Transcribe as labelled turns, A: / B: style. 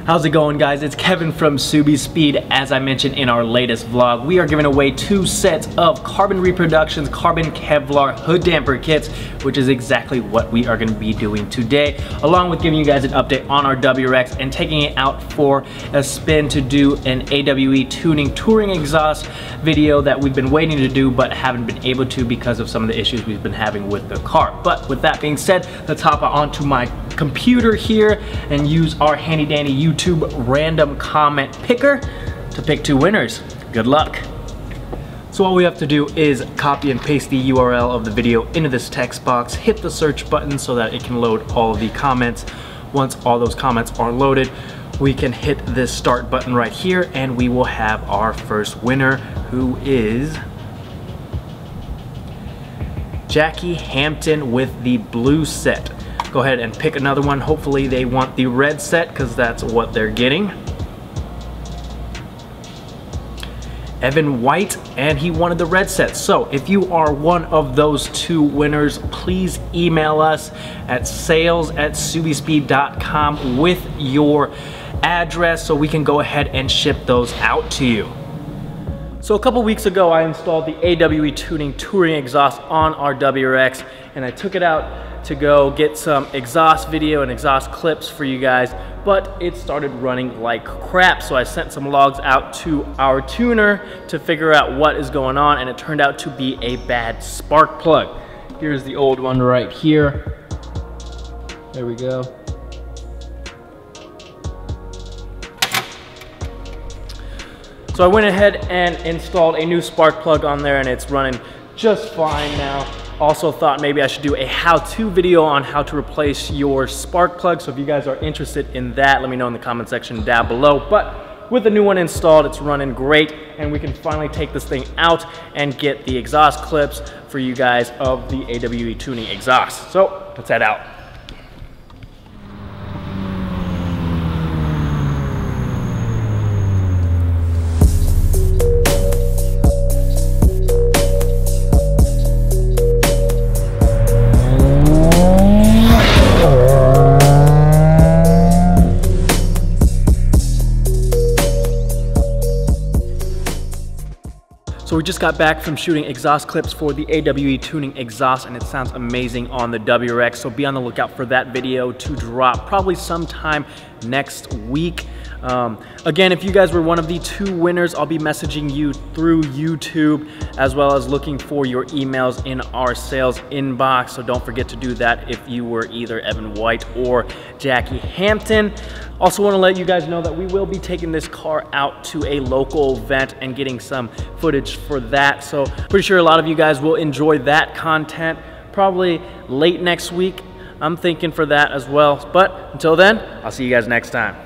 A: How's it going, guys? It's Kevin from SubiSpeed. As I mentioned in our latest vlog, we are giving away 2 sets of carbon Reproductions carbon Kevlar hood damper kits, which is exactly what we are going to be doing today, along with giving you guys an update on our WRX and taking it out for a spin to do an AWE tuning touring exhaust video that we've been waiting to do but haven't been able to because of some of the issues we've been having with the car. But with that being said, let's hop onto my computer here and use our handy dandy YouTube random comment picker to pick 2 winners. Good luck. So all we have to do is copy and paste the URL of the video into this text box, hit the search button so that it can load all of the comments. Once all those comments are loaded, we can hit this start button right here and we will have our first winner, who is Jacky Hampton with the blue set. Go ahead and pick another one. Hopefully they want the red set because that's what they're getting. Evan White, and he wanted the red set. So if you are one of those 2 winners, please email us at sales@subispeed.com with your address so we can go ahead and ship those out to you. So a couple weeks ago, I installed the AWE tuning touring exhaust on our WRX, and I took it out to go get some exhaust video and exhaust clips for you guys, but it started running like crap. So I sent some logs out to our tuner to figure out what is going on, and it turned out to be a bad spark plug. Here's the old one right here. There we go. So I went ahead and installed a new spark plug on there, and it's running just fine now. Also thought maybe I should do a how-to video on how to replace your spark plug. So if you guys are interested in that, let me know in the comment section down below. But with the new one installed, it's running great, and we can finally take this thing out and get the exhaust clips for you guys of the AWE tuning exhaust. So let's head out. So we just got back from shooting exhaust clips for the AWE tuning exhaust, and it sounds amazing on the WRX. So be on the lookout for that video to drop probably sometime next week. Again, if you guys were one of the 2 winners, I'll be messaging you through YouTube as well as looking for your emails in our sales inbox. So don't forget to do that if you were either Evan White or Jacky Hampton. Also want to let you guys know that we will be taking this car out to a local event and getting some footage for that. So pretty sure a lot of you guys will enjoy that content probably late next week. I'm thinking for that as well. But until then, I'll see you guys next time.